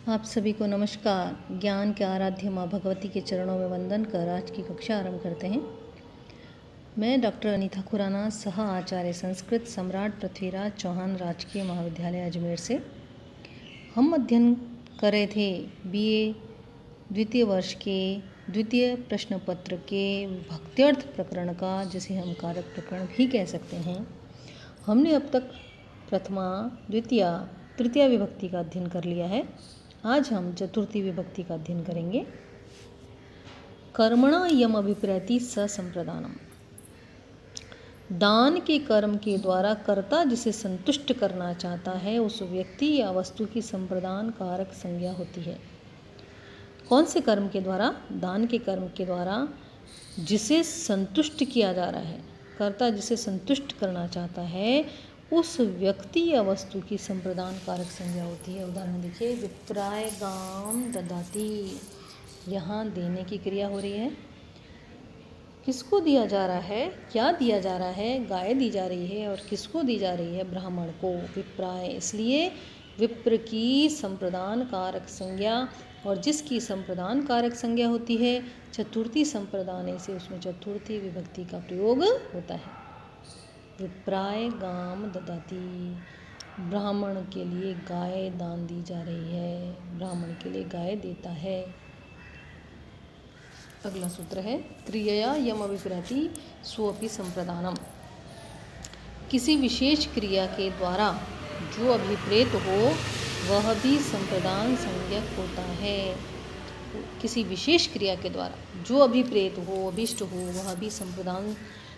आप सभी को नमस्कार। ज्ञान के आराध्य माँ भगवती के चरणों में वंदन कर आज की कक्षा आरंभ करते हैं। मैं डॉक्टर अनीता खुराना, सह आचार्य संस्कृत, सम्राट पृथ्वीराज चौहान राजकीय महाविद्यालय अजमेर से। हम अध्ययन कर रहे थे बीए द्वितीय वर्ष के द्वितीय प्रश्न पत्र के भक्त्यर्थ प्रकरण का, जिसे हम कारक प्रकरण भी कह सकते हैं। हमने अब तक प्रथमा, द्वितीया, तृतीया विभक्ति का अध्ययन कर लिया है। आज हम चतुर्थी विभक्ति का अध्ययन करेंगे। कर्मणा यम अभिप्रैति ससंप्रदानम। दान के कर्म के द्वारा कर्ता जिसे संतुष्ट करना चाहता है उस व्यक्ति या वस्तु की संप्रदान कारक संज्ञा होती है। कौन से कर्म के द्वारा? दान के कर्म के द्वारा जिसे संतुष्ट किया जा रहा है, कर्ता जिसे संतुष्ट करना चाहता है उस व्यक्ति या वस्तु की संप्रदान कारक संज्ञा होती है। उदाहरण देखिए, विप्राय गाम ददाति। यहाँ देने की क्रिया हो रही है। किसको दिया जा रहा है? क्या दिया जा रहा है? गाय दी जा रही है। और किसको दी जा रही है? ब्राह्मण को। विप्राय, इसलिए विप्र की संप्रदान कारक संज्ञा, और जिसकी संप्रदान कारक संज्ञा होती है चतुर्थी संप्रदाने से उसमें चतुर्थी विभक्ति का प्रयोग होता है। विप्राय गाम ददाति, ब्राह्मण के लिए गाय दान दी जा रही है, ब्राह्मण के लिए गाय देता है। अगला सूत्र है क्रियया यम अभिप्रैति स्वपि संप्रदानम। किसी विशेष क्रिया के द्वारा जो अभिप्रेत हो वह भी संप्रदान संज्ञक होता है। किसी विशेष क्रिया के द्वारा जो अभिप्रेत हो, अभिष्ट हो, वह भी संप्रदान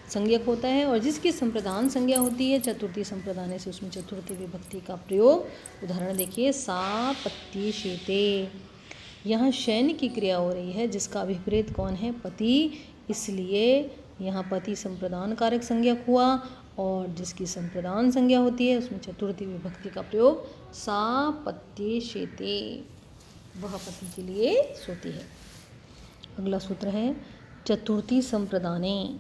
संज्ञक होता है। और जिसकी संप्रदान संज्ञा होती है चतुर्थी संप्रदाने से उसमें चतुर्थी विभक्ति का प्रयोग। उदाहरण देखिए, सा पत्ति शेते। यहाँ शयन की क्रिया हो रही है, जिसका अभिप्रेत कौन है? पति, इसलिए यहाँ पति संप्रदान कारक संज्ञक हुआ। और जिसकी संप्रदान संज्ञा होती है उसमें चतुर्थी विभक्ति का प्रयोग। सा पत्ति शेते, वह पति के लिए सोती है। अगला सूत्र है चतुर्थी संप्रदाने।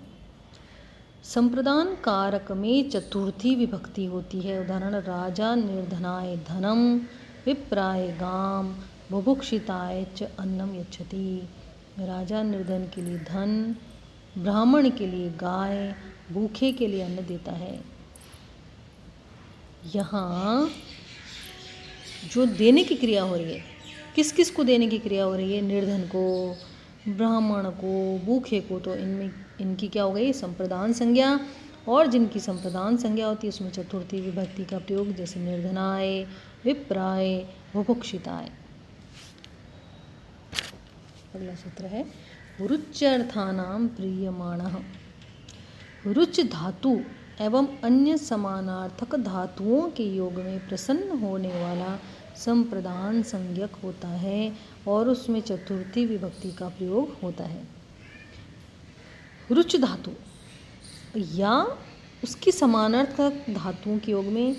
संप्रदान कारक में चतुर्थी विभक्ति होती है। उदाहरण, राजा निर्धनाय धनम, विप्राय गाम, बुभुक्षिताय च अन्नम यच्छति। राजा निर्धन के लिए धन, ब्राह्मण के लिए गाय, भूखे के लिए अन्न देता है। यहाँ जो देने की क्रिया हो रही है, किस किस को देने की क्रिया हो रही है? निर्धन को, ब्राह्मण को, भूखे को। तो इनमें इनकी क्या हो गई? संप्रदान संज्ञा। और जिनकी संप्रदान संज्ञा होती है उसमें चतुर्थी विभक्ति का प्रयोग, जैसे निर्धनाय, विप्राय, बुभुक्षिताय। अगला सूत्र है रुच्यर्थानां प्रीयमाणः। रुच धातु एवं अन्य समानार्थक धातुओं के योग में प्रसन्न होने वाला संप्रदान संज्ञक होता है और उसमें चतुर्थी विभक्ति का प्रयोग होता है। रुच धातु या उसकी समानार्थक धातुओं के योग में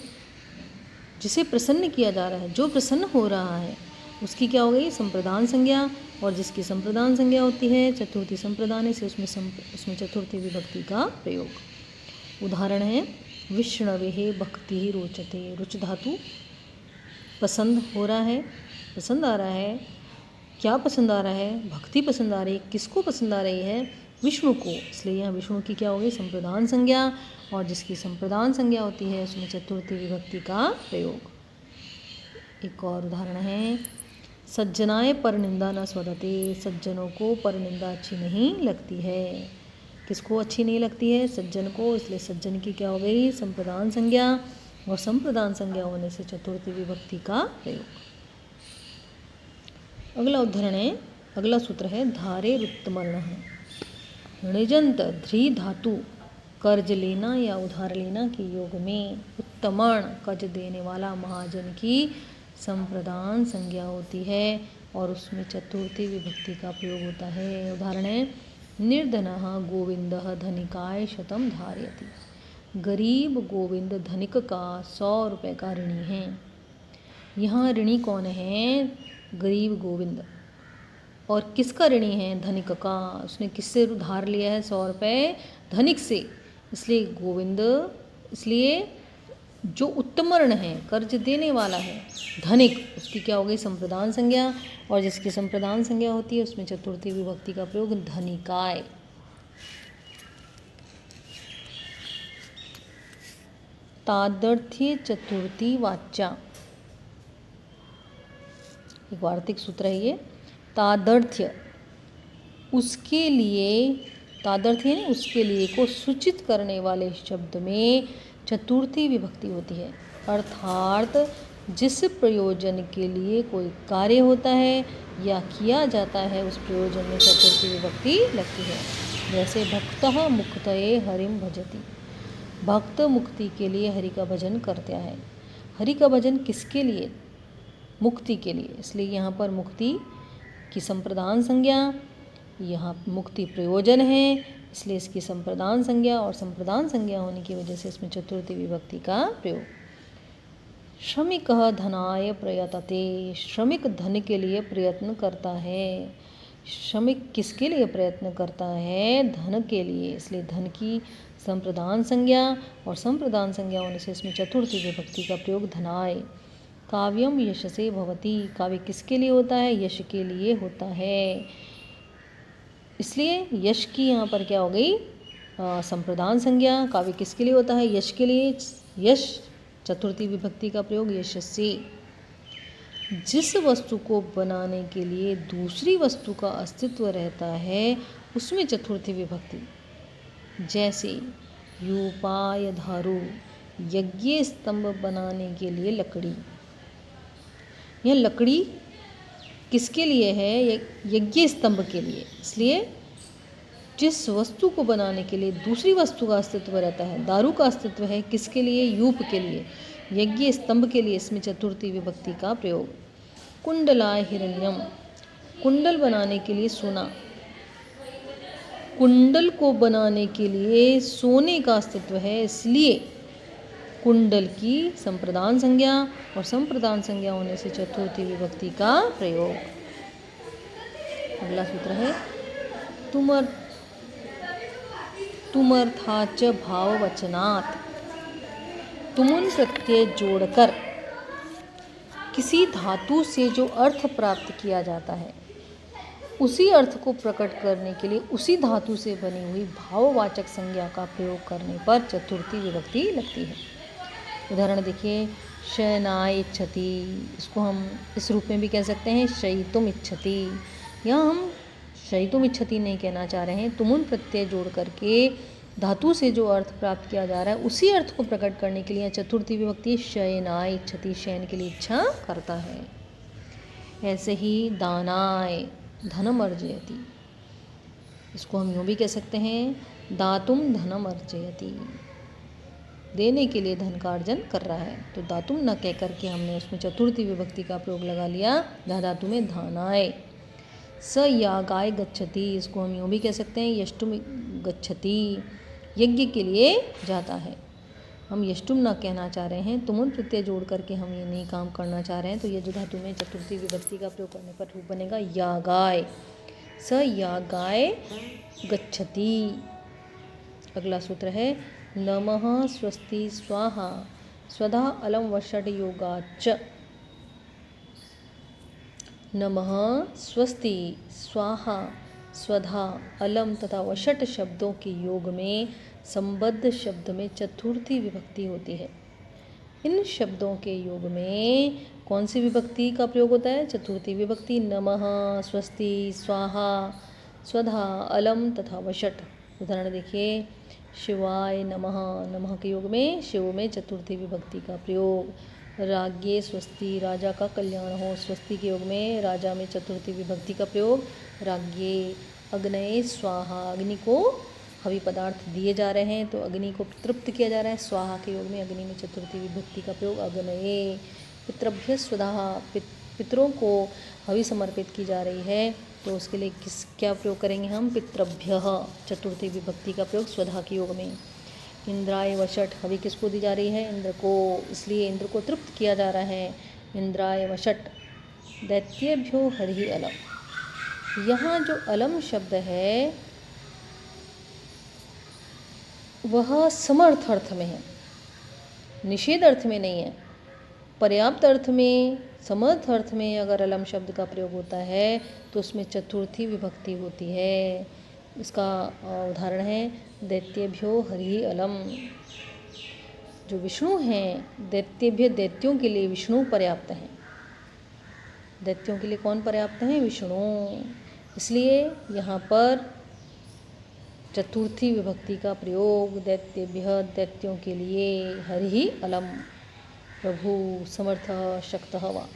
जिसे प्रसन्न किया जा रहा है, जो प्रसन्न हो रहा है, उसकी क्या हो गई? संप्रदान संज्ञा। और जिसकी संप्रदान संज्ञा होती है चतुर्थी संप्रदाने से उसमें चतुर्थी विभक्ति का प्रयोग। उदाहरण है विष्णवे भक्ति रोचते। रुच धातु पसंद हो रहा है, पसंद आ रहा है। क्या पसंद आ रहा है? भक्ति पसंद आ रही है। किसको पसंद आ रही है? विष्णु को। इसलिए यहाँ विष्णु की क्या हो गई? संप्रदान संज्ञा। और जिसकी संप्रदान संज्ञा होती है उसमें चतुर्थी विभक्ति का प्रयोग। एक और उदाहरण है सज्जनाय परनिंदा न स्वदते। सज्जनों को परनिंदा अच्छी नहीं लगती है। किसको अच्छी नहीं लगती है? सज्जन को। इसलिए सज्जन की क्या हो गई? संप्रदान संज्ञा। और संप्रदान संज्ञा होने से चतुर्थी विभक्ति का प्रयोग। अगला सूत्र है धारे रुत्तमर्णः। णिजंत ध्री धातु कर्ज लेना या उधार लेना के योग में उत्तमण कर्ज देने वाला महाजन की संप्रदान संज्ञा होती है और उसमें चतुर्थी विभक्ति का प्रयोग होता है। उदाहरण है निर्धनः गोविंदः धनिकाय शतम धारयति। गरीब गोविंद धनिक का 100 रुपये का ऋणी है। यहाँ ऋणी कौन है? गरीब गोविंद। और किसका ऋणी है? धनिक का। उसने किससे उधार लिया है? 100 रुपये धनिक से। इसलिए गोविंद, इसलिए जो उत्तमर्ण है, कर्ज देने वाला है, धनिक, उसकी क्या हो गई संप्रदान संज्ञा, और जिसकी संप्रदान संज्ञा होती है उसमें चतुर्थी विभक्ति का प्रयोग धनिकाय। तादर्थ्य चतुर्थी वाच्या, एक वार्तिक सूत्र है ये। तादर्थ्य, उसके लिए, तादर्थ्य है उसके लिए को सूचित करने वाले शब्द में चतुर्थी विभक्ति होती है। अर्थात जिस प्रयोजन के लिए कोई कार्य होता है या किया जाता है उस प्रयोजन में चतुर्थी विभक्ति लगती है। जैसे भक्तः मुक्तये हरिम भजति, भक्त मुक्ति के लिए हरि का भजन करता है। हरि का भजन किसके लिए? मुक्ति के लिए, इसलिए यहाँ पर मुक्ति की संप्रदान संज्ञा, यहाँ मुक्ति प्रयोजन है, इसलिए इसकी संप्रदान संज्ञा, और संप्रदान संज्ञा होने की वजह से इसमें चतुर्थी विभक्ति का प्रयोग। श्रमिक धनाय प्रयतते, श्रमिक धन के लिए प्रयत्न करता है। श्रमिक किसके लिए प्रयत्न करता है? धन के लिए, इसलिए धन की संप्रदान संज्ञा, और संप्रदान संज्ञा होने से इसमें चतुर्थी विभक्ति का प्रयोग धनाय। काव्यम यशसे भवति, काव्य किसके लिए होता है? यश के लिए होता है, इसलिए यश की यहाँ पर क्या हो गई संप्रदान संज्ञा। काव्य किसके लिए होता है? यश के लिए, यश चतुर्थी विभक्ति का प्रयोग यशस्से। जिस वस्तु को बनाने के लिए दूसरी वस्तु का अस्तित्व रहता है उसमें चतुर्थी विभक्ति। जैसे यूपाय धारु, यज्ञ स्तंभ बनाने के लिए लकड़ी। यह लकड़ी किसके लिए है? यज्ञ स्तंभ के लिए, इसलिए जिस वस्तु को बनाने के लिए दूसरी वस्तु का अस्तित्व रहता है, दारू का अस्तित्व है किसके लिए? यूप के लिए, यज्ञ स्तंभ के लिए, इसमें चतुर्थी विभक्ति का प्रयोग। कुंडलाय हिरण्यम, कुंडल बनाने के लिए सोना। कुंडल को बनाने के लिए सोने का अस्तित्व है, इसलिए कुंडल की संप्रदान संज्ञा, और संप्रदान संज्ञा होने से चतुर्थी विभक्ति का प्रयोग। अगला सूत्र है तुमर्थाच भाववचनात्, तुमुन प्रत्यय जोड़कर किसी धातु से जो अर्थ प्राप्त किया जाता है उसी अर्थ को प्रकट करने के लिए उसी धातु से बनी हुई भाववाचक संज्ञा का प्रयोग करने पर चतुर्थी विभक्ति लगती है। उदाहरण देखिए, शयनाय इच्छति, इसको हम इस रूप में भी कह सकते हैं शयितुम इच्छति। यहाँ हम शयितुम इच्छति नहीं कहना चाह रहे हैं, तुमुन प्रत्यय जोड़ करके धातु से जो अर्थ प्राप्त किया जा रहा है उसी अर्थ को प्रकट करने के लिए चतुर्थी विभक्ति शयनाय इच्छति, शयन के लिए इच्छा करता है। ऐसे ही दानाय धनम अर्जयति, इसको हम यूँ भी कह सकते हैं दातुम धनम अर्जयति, देने के लिए धन का अर्जन कर रहा है। तो धातुम न कह करके हमने उसमें चतुर्थी विभक्ति का प्रयोग लगा लिया, धातु में धानाय। स यागाय गच्छति, इसको हम यूँ भी कह सकते हैं यष्टुम गच्छति, यज्ञ के लिए जाता है। हम यष्टुम न कहना चाह रहे हैं, तुमुन प्रत्यय जोड़ करके हम ये नहीं काम करना चाह रहे हैं, तो ये जो धातु में चतुर्थी विभक्ति का प्रयोग करने पर रूप बनेगा यागाय। स यागाय गच्छति। अगला सूत्र है नमः स्वस्ति स्वाहा स्वधा अलम वषट योगाच्च। नमः स्वस्ति स्वाहा स्वधा अलम तथा वषट शब्दों के योग में संबद्ध शब्द में चतुर्थी विभक्ति होती है। इन शब्दों के योग में कौन सी विभक्ति का प्रयोग होता है? चतुर्थी विभक्ति। नमः स्वस्ति स्वाहा स्वधा अलम तथा वषट। उदाहरण देखिए, शिवाय नमः, नमः के योग में शिव में चतुर्थी विभक्ति का प्रयोग। राज्ञे स्वस्ति, राजा का कल्याण हो, स्वस्ति के योग में राजा में चतुर्थी विभक्ति का प्रयोग राज्ञे। अग्नये स्वाहा, अग्नि को हवि पदार्थ दिए जा रहे हैं तो अग्नि को तृप्त किया जा रहा है, स्वाहा के योग में अग्नि में चतुर्थी विभक्ति का प्रयोग अग्नये। पितृभ्य स्वधा, पितरों को हवि समर्पित की जा रही है तो उसके लिए क्या प्रयोग करेंगे हम? पितृभ्य, चतुर्थी विभक्ति का प्रयोग स्वधा के योग में। इंद्राय वषट, हवि किसको दी जा रही है? इंद्र को, इसलिए इंद्र को तृप्त किया जा रहा है, इंद्राय वषट। दैत्येभ्यो हरिः अलम, यहाँ जो अलम शब्द है वह समर्थ अर्थ में है। निषेध अर्थ में नहीं है। पर्याप्त अर्थ में, समर्थ अर्थ में अगर अलम शब्द का प्रयोग होता है तो उसमें चतुर्थी विभक्ति होती है। इसका उदाहरण है दैत्येभ्यो हरि अलम। जो विष्णु हैं, दैत्येभ्य दैत्यों के लिए विष्णु पर्याप्त हैं। दैत्यों के लिए कौन पर्याप्त हैं? विष्णु। इसलिए यहाँ पर चतुर्थी विभक्ति का प्रयोग दैत्येभ्य दैत्यों के लिए, हरि अलम प्रभु समर्थः शक्तः वा।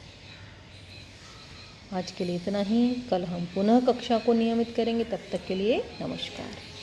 आज के लिए इतना ही। कल हम पुनः कक्षा को नियमित करेंगे। तब तक के लिए नमस्कार।